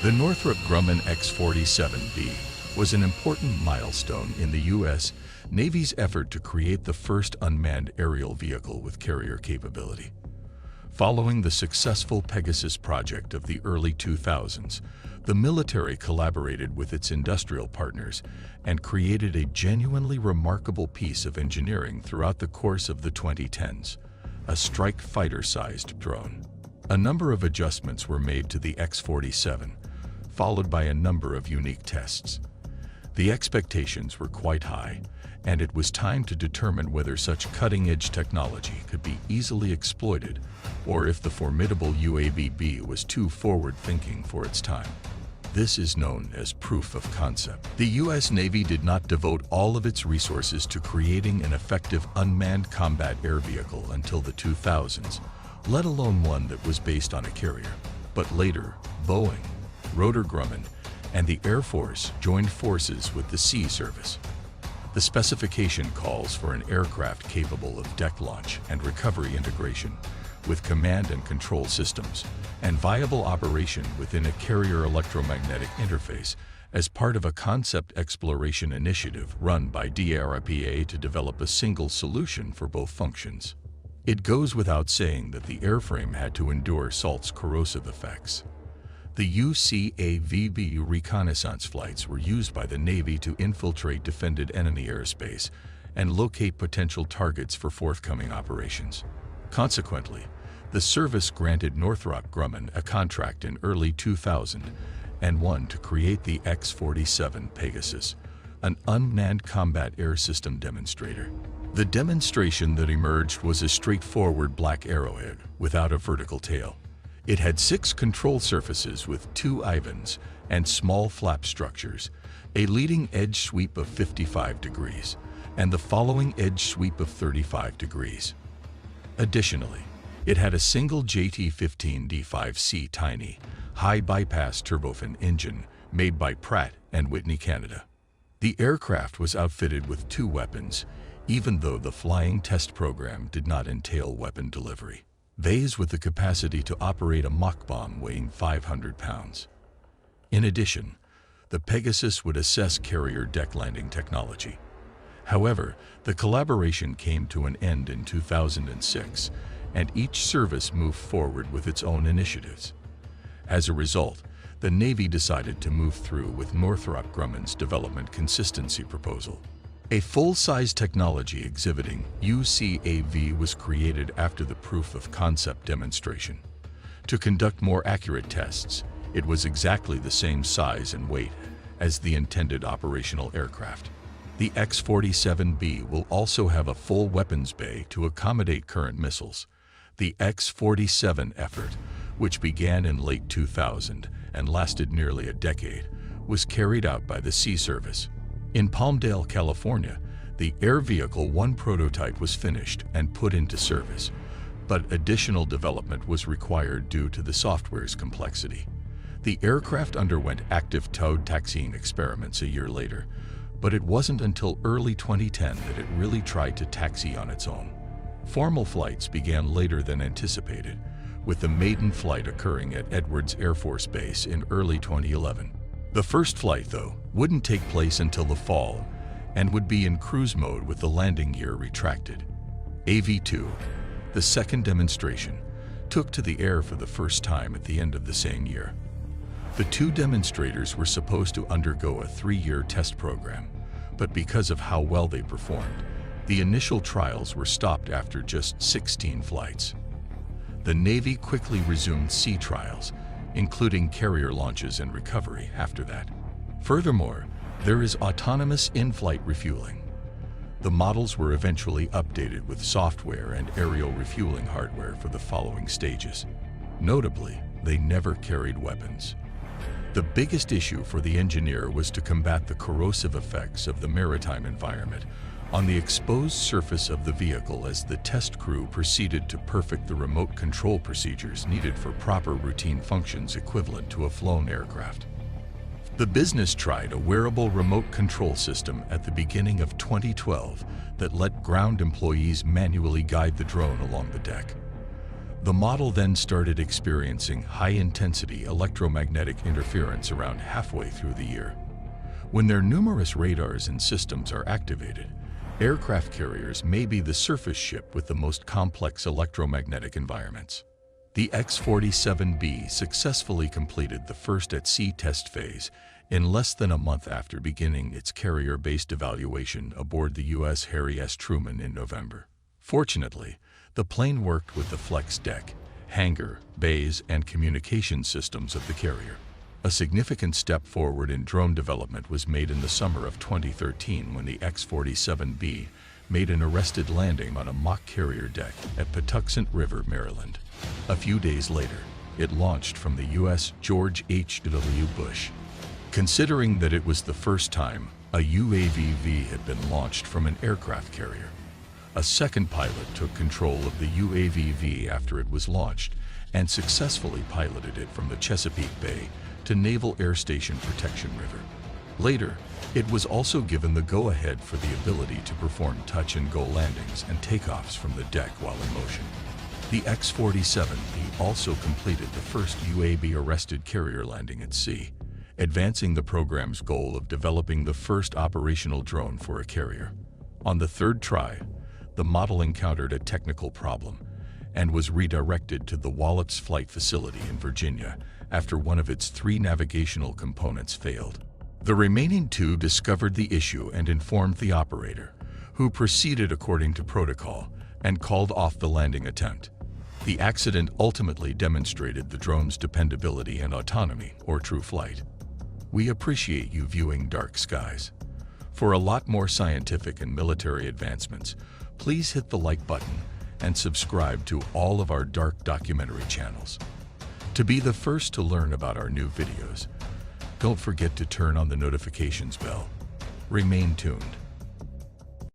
The Northrop Grumman X-47B was an important milestone in the U.S. Navy's effort to create the first unmanned aerial vehicle with carrier capability. Following the successful Pegasus project of the early 2000s, the military collaborated with its industrial partners and created a genuinely remarkable piece of engineering throughout the course of the 2010s, a strike fighter-sized drone. A number of adjustments were made to the X-47, followed by a number of unique tests. The expectations were quite high, and it was time to determine whether such cutting-edge technology could be easily exploited or if the formidable UAV-B was too forward-thinking for its time. This is known as proof of concept. The U.S. Navy did not devote all of its resources to creating an effective unmanned combat air vehicle until the 2000s, let alone one that was based on a carrier. But later, Boeing, Northrop Grumman, and the Air Force joined forces with the Sea Service. The specification calls for an aircraft capable of deck launch and recovery integration, with command and control systems, and viable operation within a carrier electromagnetic interface as part of a concept exploration initiative run by DARPA to develop a single solution for both functions. It goes without saying that the airframe had to endure salt's corrosive effects. The UCAV-B reconnaissance flights were used by the Navy to infiltrate defended enemy airspace and locate potential targets for forthcoming operations. Consequently, the service granted Northrop Grumman a contract in early 2001 to create the X-47 Pegasus, an unmanned combat air system demonstrator. The demonstration that emerged was a straightforward black arrowhead without a vertical tail. It had 6 control surfaces with 2 ivans and small flap structures, a leading edge sweep of 55 degrees, and the following edge sweep of 35 degrees. Additionally, it had a single JT-15D5C tiny, high-bypass turbofan engine made by Pratt & Whitney Canada. The aircraft was outfitted with 2 weapons, even though the flying test program did not entail weapon delivery. Bays with the capacity to operate a mock bomb weighing 500 pounds. In addition, the Pegasus would assess carrier deck landing technology. However, the collaboration came to an end in 2006, and each service moved forward with its own initiatives. As a result, the Navy decided to move through with Northrop Grumman's development consistency proposal. A full-size technology exhibiting UCAV was created after the proof of concept demonstration. To conduct more accurate tests, it was exactly the same size and weight as the intended operational aircraft. The X-47B will also have a full weapons bay to accommodate current missiles. The X-47 effort, which began in late 2000 and lasted nearly a decade, was carried out by the Sea Service. In Palmdale, California, the Air Vehicle 1 prototype was finished and put into service, but additional development was required due to the software's complexity. The aircraft underwent active towed taxiing experiments a year later, but it wasn't until early 2010 that it really tried to taxi on its own. Formal flights began later than anticipated, with the maiden flight occurring at Edwards Air Force Base in early 2011. The first flight, though, wouldn't take place until the fall and would be in cruise mode with the landing gear retracted. AV-2, the second demonstration, took to the air for the first time at the end of the same year. The 2 demonstrators were supposed to undergo a 3-year test program, but because of how well they performed, the initial trials were stopped after just 16 flights. The Navy quickly resumed sea trials, including carrier launches and recovery after that. Furthermore, there is autonomous in-flight refueling. The models were eventually updated with software and aerial refueling hardware for the following stages. Notably, they never carried weapons. The biggest issue for the engineer was to combat the corrosive effects of the maritime environment on the exposed surface of the vehicle as the test crew proceeded to perfect the remote control procedures needed for proper routine functions equivalent to a flown aircraft. The business tried a wearable remote control system at the beginning of 2012 that let ground employees manually guide the drone along the deck. The model then started experiencing high-intensity electromagnetic interference around halfway through the year. When their numerous radars and systems are activated, aircraft carriers may be the surface ship with the most complex electromagnetic environments. The X-47B successfully completed the first at-sea test phase in less than a month after beginning its carrier-based evaluation aboard the U.S. Harry S. Truman in November. Fortunately, the plane worked with the flex deck, hangar, bays, and communication systems of the carrier. A significant step forward in drone development was made in the summer of 2013 when the X-47B made an arrested landing on a mock carrier deck at Patuxent River, Maryland. A few days later, it launched from the U.S. George H.W. Bush. Considering that it was the first time a UAV had been launched from an aircraft carrier, a second pilot took control of the UAV after it was launched and successfully piloted it from the Chesapeake Bay to Naval Air Station Protection River. Later, it was also given the go-ahead for the ability to perform touch-and-go landings and takeoffs from the deck while in motion. The X-47B also completed the first UAV-arrested carrier landing at sea, advancing the program's goal of developing the first operational drone for a carrier. On the third try, the model encountered a technical problem and was redirected to the Wallops Flight Facility in Virginia after one of its 3 navigational components failed. The remaining 2 discovered the issue and informed the operator, who proceeded according to protocol and called off the landing attempt. The accident ultimately demonstrated the drone's dependability and autonomy, or true flight. We appreciate you viewing Dark Skies. For a lot more scientific and military advancements, please hit the like button and subscribe to all of our dark documentary channels. To be the first to learn about our new videos, don't forget to turn on the notifications bell. Remain tuned.